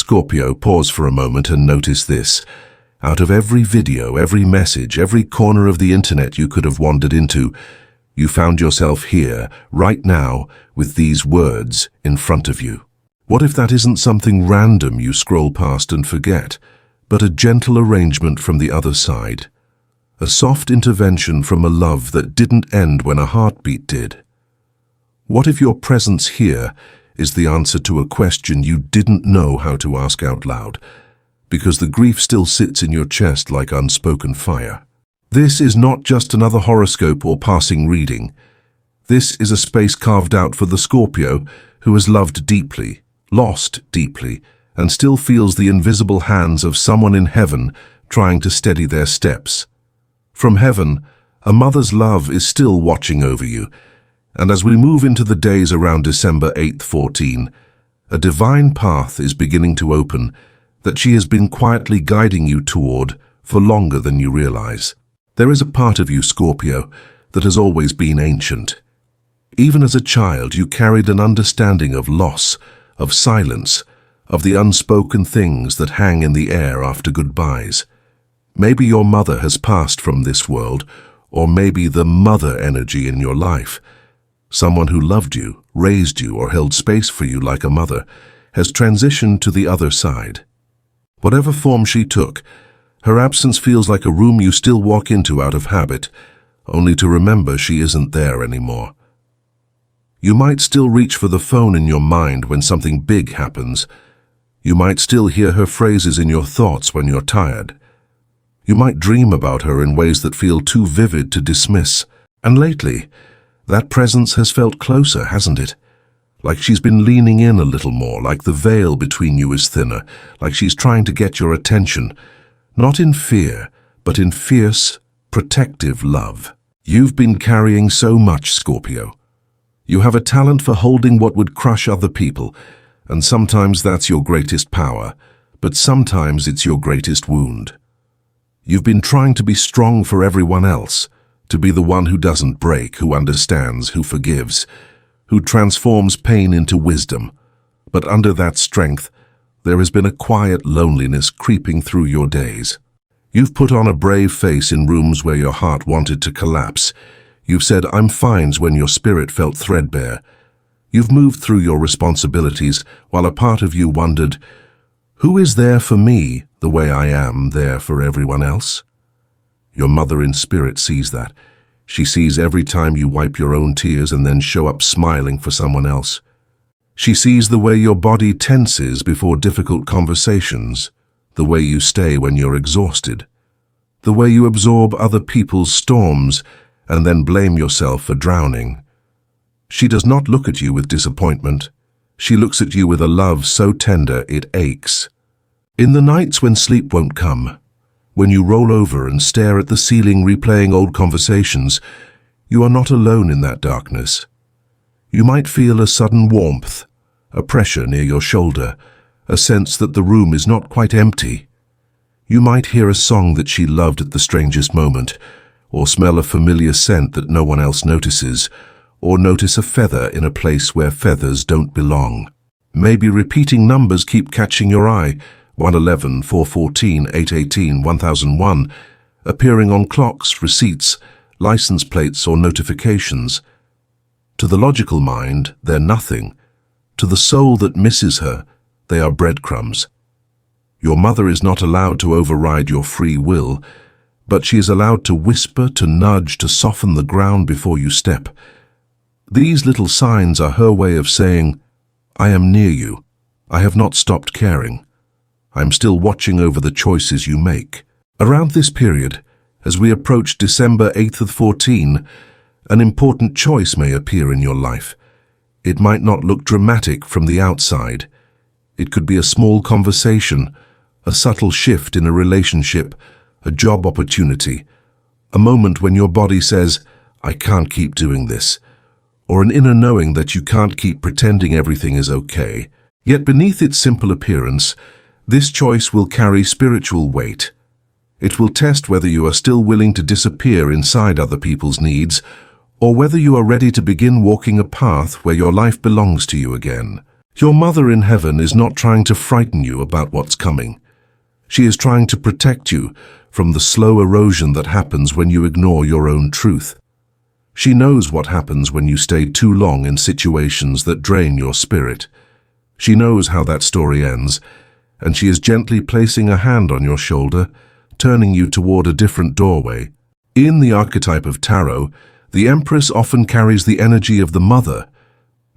Scorpio, pause for a moment and notice this. Out of every video, every message, every corner of the internet you could have wandered into, you found yourself here, right now, with these words in front of you. What if that isn't something random you scroll past and forget, but a gentle arrangement from the other side? A soft intervention from a love that didn't end when a heartbeat did. What if your presence here is the answer to a question you didn't know how to ask out loud, because the grief still sits in your chest like unspoken fire? This is not just another horoscope or passing reading. This is a space carved out for the Scorpio who has loved deeply, lost deeply, and still feels the invisible hands of someone in heaven trying to steady their steps. From heaven, a mother's love is still watching over you, and as we move into the days around December 8th, 14, a divine path is beginning to open that she has been quietly guiding you toward for longer than you realize. There is a part of you, Scorpio, that has always been ancient. Even as a child, you carried an understanding of loss, of silence, of the unspoken things that hang in the air after goodbyes. Maybe your mother has passed from this world, or maybe the mother energy in your life, someone who loved you, raised you, or held space for you like a mother, has transitioned to the other side. Whatever form she took, her absence feels like a room you still walk into out of habit, only to remember she isn't there anymore. You might still reach for the phone in your mind when something big happens. You might still hear her phrases in your thoughts when you're tired. You might dream about her in ways that feel too vivid to dismiss. And lately, that presence has felt closer, hasn't it? Like she's been leaning in a little more, like the veil between you is thinner, like she's trying to get your attention, not in fear, but in fierce, protective love. You've been carrying so much, Scorpio. You have a talent for holding what would crush other people, and sometimes that's your greatest power, but sometimes it's your greatest wound. You've been trying to be strong for everyone else, to be the one who doesn't break, who understands, who forgives, who transforms pain into wisdom. But under that strength, there has been a quiet loneliness creeping through your days. You've put on a brave face in rooms where your heart wanted to collapse. You've said, "I'm fine," when your spirit felt threadbare. You've moved through your responsibilities while a part of you wondered, who is there for me the way I am there for everyone else? Your mother in spirit sees that. She sees every time you wipe your own tears and then show up smiling for someone else. She sees the way your body tenses before difficult conversations, the way you stay when you're exhausted, the way you absorb other people's storms and then blame yourself for drowning. She does not look at you with disappointment. She looks at you with a love so tender it aches. In the nights when sleep won't come, when you roll over and stare at the ceiling replaying old conversations, you are not alone in that darkness. You might feel a sudden warmth, a pressure near your shoulder, a sense that the room is not quite empty. You might hear a song that she loved at the strangest moment, or smell a familiar scent that no one else notices, or notice a feather in a place where feathers don't belong. Maybe repeating numbers keep catching your eye, 111, 414, 818, 1001, appearing on clocks, receipts, license plates, or notifications. To the logical mind, they're nothing. To the soul that misses her, they are breadcrumbs. Your mother is not allowed to override your free will, but she is allowed to whisper, to nudge, to soften the ground before you step. These little signs are her way of saying, I am near you. I have not stopped caring. I'm still watching over the choices you make. Around this period, as we approach December 8th of 14, an important choice may appear in your life. It might not look dramatic from the outside. It could be a small conversation, a subtle shift in a relationship, a job opportunity, a moment when your body says, I can't keep doing this, or an inner knowing that you can't keep pretending everything is okay. Yet beneath its simple appearance, this choice will carry spiritual weight. It will test whether you are still willing to disappear inside other people's needs, or whether you are ready to begin walking a path where your life belongs to you again. Your mother in heaven is not trying to frighten you about what's coming. She is trying to protect you from the slow erosion that happens when you ignore your own truth. She knows what happens when you stay too long in situations that drain your spirit. She knows how that story ends, and she is gently placing a hand on your shoulder, turning you toward a different doorway. In the archetype of tarot, the Empress often carries the energy of the mother,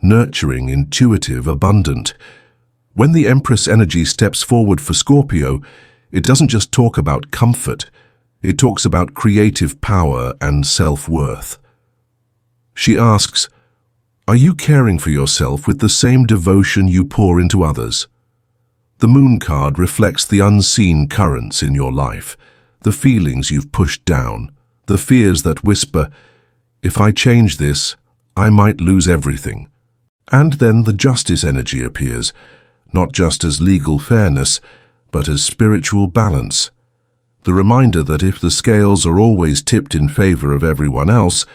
nurturing, intuitive, abundant. When the Empress energy steps forward for Scorpio, it doesn't just talk about comfort, it talks about creative power and self-worth. She asks, are you caring for yourself with the same devotion you pour into others? The Moon card reflects the unseen currents in your life, the feelings you've pushed down, the fears that whisper, if I change this, I might lose everything. And then the Justice energy appears, not just as legal fairness, but as spiritual balance. The reminder that if the scales are always tipped in favor of everyone else,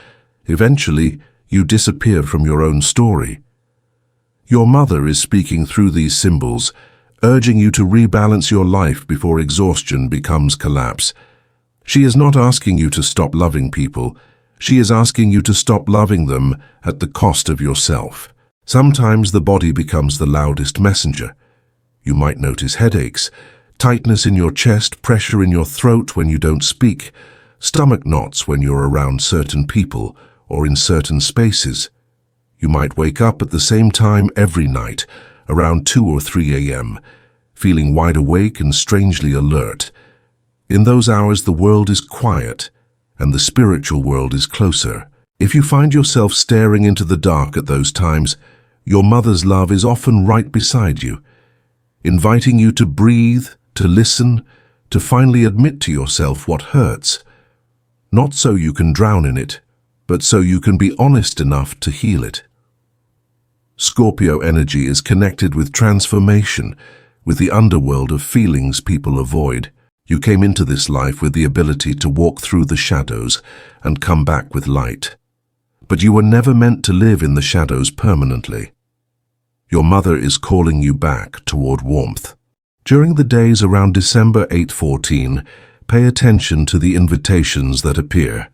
eventually you disappear from your own story. Your mother is speaking through these symbols, urging you to rebalance your life before exhaustion becomes collapse. She is not asking you to stop loving people. She is asking you to stop loving them at the cost of yourself. Sometimes the body becomes the loudest messenger. You might notice headaches, tightness in your chest, pressure in your throat when you don't speak, stomach knots when you're around certain people or in certain spaces. You might wake up at the same time every night, around 2 or 3 a.m., feeling wide awake and strangely alert. In those hours, the world is quiet and the spiritual world is closer. If you find yourself staring into the dark at those times, your mother's love is often right beside you, inviting you to breathe, to listen, to finally admit to yourself what hurts. Not so you can drown in it, but so you can be honest enough to heal it. Scorpio energy is connected with transformation, with the underworld of feelings people avoid. You came into this life with the ability to walk through the shadows and come back with light. But you were never meant to live in the shadows permanently. Your mother is calling you back toward warmth. During the days around December 8-14, pay attention to the invitations that appear.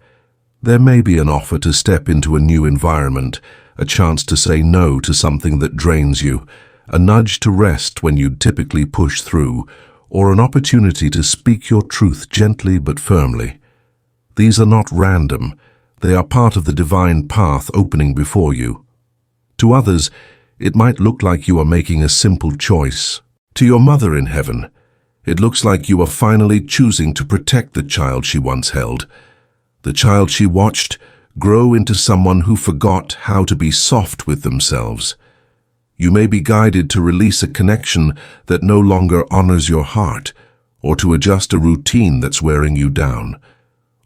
There may be an offer to step into a new environment, a chance to say no to something that drains you, a nudge to rest when you'd typically push through, or an opportunity to speak your truth gently but firmly. These are not random. They are part of the divine path opening before you. To others, it might look like you are making a simple choice. To your mother in heaven, it looks like you are finally choosing to protect the child she once held, the child she watched grow into someone who forgot how to be soft with themselves. You may be guided to release a connection that no longer honors your heart, or to adjust a routine that's wearing you down,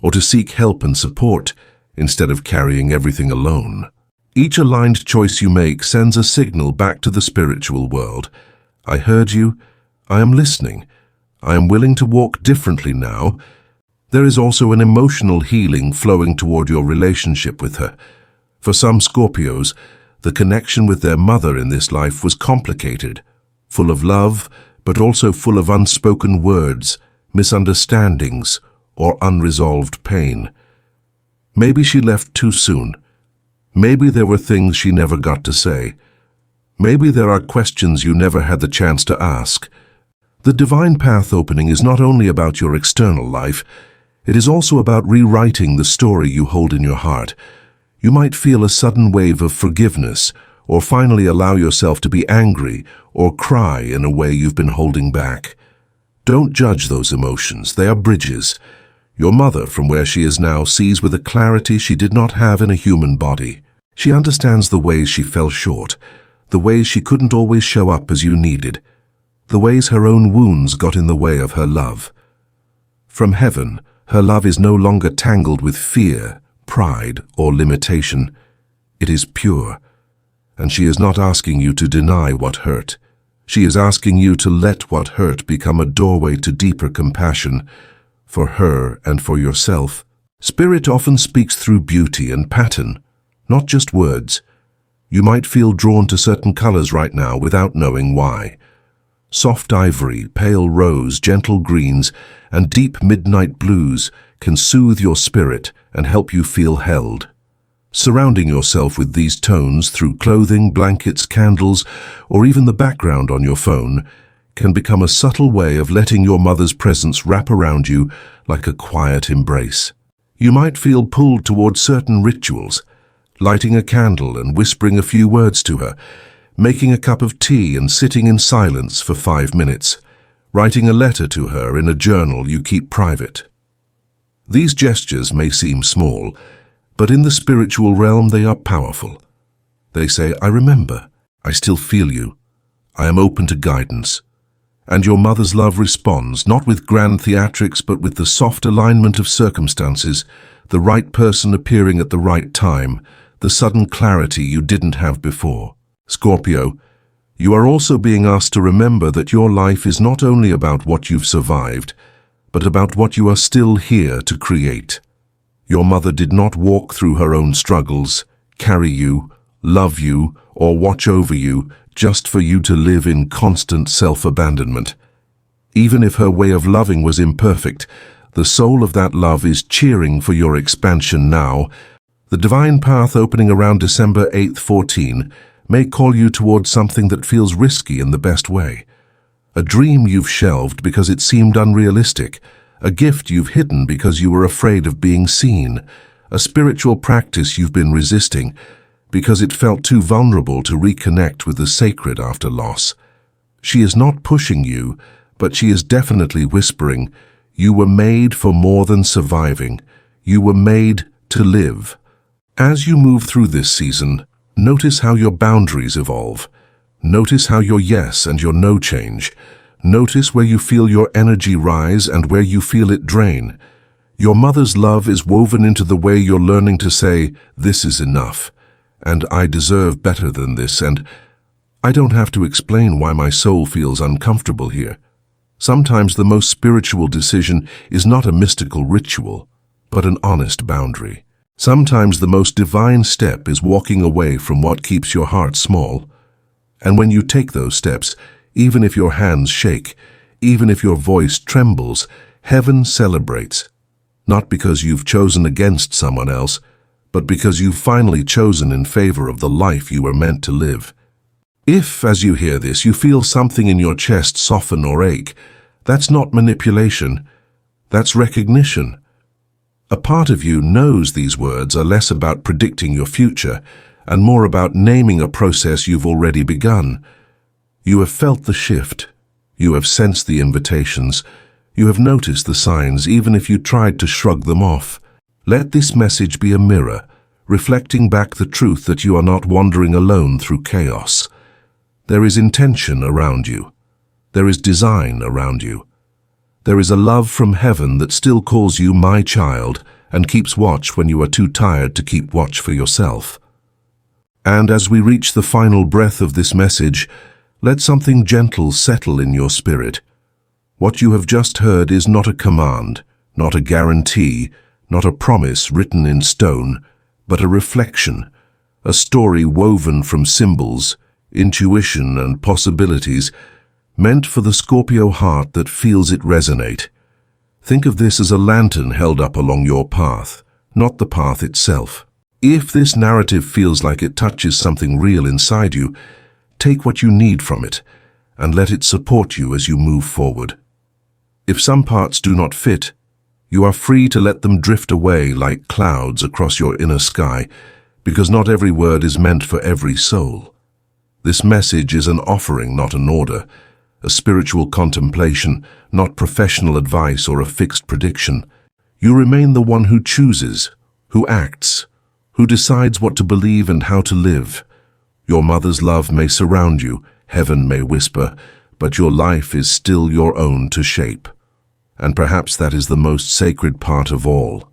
or to seek help and support instead of carrying everything alone. Each aligned choice you make sends a signal back to the spiritual world. I heard you. I am listening. I am willing to walk differently now. There is also an emotional healing flowing toward your relationship with her. For some Scorpios, the connection with their mother in this life was complicated, full of love, but also full of unspoken words, misunderstandings, or unresolved pain. Maybe she left too soon. Maybe there were things she never got to say. Maybe there are questions you never had the chance to ask. The divine path opening is not only about your external life, it is also about rewriting the story you hold in your heart. You might feel a sudden wave of forgiveness, or finally allow yourself to be angry or cry in a way you've been holding back. Don't judge those emotions. They are bridges. Your mother, from where she is now, sees with a clarity she did not have in a human body. She understands the ways she fell short, the ways she couldn't always show up as you needed, the ways her own wounds got in the way of her love. From heaven, her love is no longer tangled with fear, pride, or limitation. It is pure, and she is not asking you to deny what hurt. She is asking you to let what hurt become a doorway to deeper compassion, for her and for yourself. Spirit often speaks through beauty and pattern, not just words. You might feel drawn to certain colors right now without knowing why. Soft ivory, pale rose, gentle greens, and deep midnight blues can soothe your spirit and help you feel held. Surrounding yourself with these tones through clothing, blankets, candles, or even the background on your phone can become a subtle way of letting your mother's presence wrap around you like a quiet embrace. You might feel pulled towards certain rituals, lighting a candle and whispering a few words to her, making a cup of tea and sitting in silence for 5 minutes, writing a letter to her in a journal you keep private. These gestures may seem small, but in the spiritual realm they are powerful. They say, I remember, I still feel you, I am open to guidance. And your mother's love responds, not with grand theatrics, but with the soft alignment of circumstances, the right person appearing at the right time, the sudden clarity you didn't have before. Scorpio, you are also being asked to remember that your life is not only about what you've survived, but about what you are still here to create. Your mother did not walk through her own struggles, carry you, love you, or watch over you just for you to live in constant self-abandonment. Even if her way of loving was imperfect, the soul of that love is cheering for your expansion now. The divine path opening around December 8th, 14 may call you towards something that feels risky in the best way. A dream you've shelved because it seemed unrealistic, a gift you've hidden because you were afraid of being seen, a spiritual practice you've been resisting because it felt too vulnerable to reconnect with the sacred after loss. She is not pushing you, but she is definitely whispering, you were made for more than surviving. You were made to live. As you move through this season, notice how your boundaries evolve. Notice how your yes and your no change. Notice where you feel your energy rise and where you feel it drain. Your mother's love is woven into the way you're learning to say, this is enough, and I deserve better than this, and I don't have to explain why my soul feels uncomfortable here. Sometimes the most spiritual decision is not a mystical ritual, but an honest boundary. Sometimes the most divine step is walking away from what keeps your heart small. And when you take those steps, even if your hands shake, even if your voice trembles, heaven celebrates. Not because you've chosen against someone else, but because you've finally chosen in favor of the life you were meant to live. If, as you hear this, you feel something in your chest soften or ache, that's not manipulation, that's recognition. A part of you knows these words are less about predicting your future and more about naming a process you've already begun. You have felt the shift. You have sensed the invitations. You have noticed the signs, even if you tried to shrug them off. Let this message be a mirror, reflecting back the truth that you are not wandering alone through chaos. There is intention around you. There is design around you. There is a love from heaven that still calls you my child and keeps watch when you are too tired to keep watch for yourself. And as we reach the final breath of this message, let something gentle settle in your spirit. What you have just heard is not a command, not a guarantee, not a promise written in stone, but a reflection, a story woven from symbols, intuition, and possibilities, meant for the Scorpio heart that feels it resonate. Think of this as a lantern held up along your path, not the path itself. If this narrative feels like it touches something real inside you, take what you need from it and let it support you as you move forward. If some parts do not fit, you are free to let them drift away like clouds across your inner sky, because not every word is meant for every soul. This message is an offering, not an order, a spiritual contemplation, not professional advice or a fixed prediction. You remain the one who chooses, who acts, who decides what to believe and how to live. Your mother's love may surround you, heaven may whisper, but your life is still your own to shape. And perhaps that is the most sacred part of all,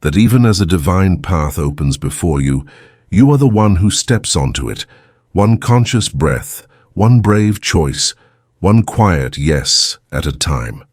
that even as a divine path opens before you, you are the one who steps onto it, one conscious breath, one brave choice, one quiet yes at a time.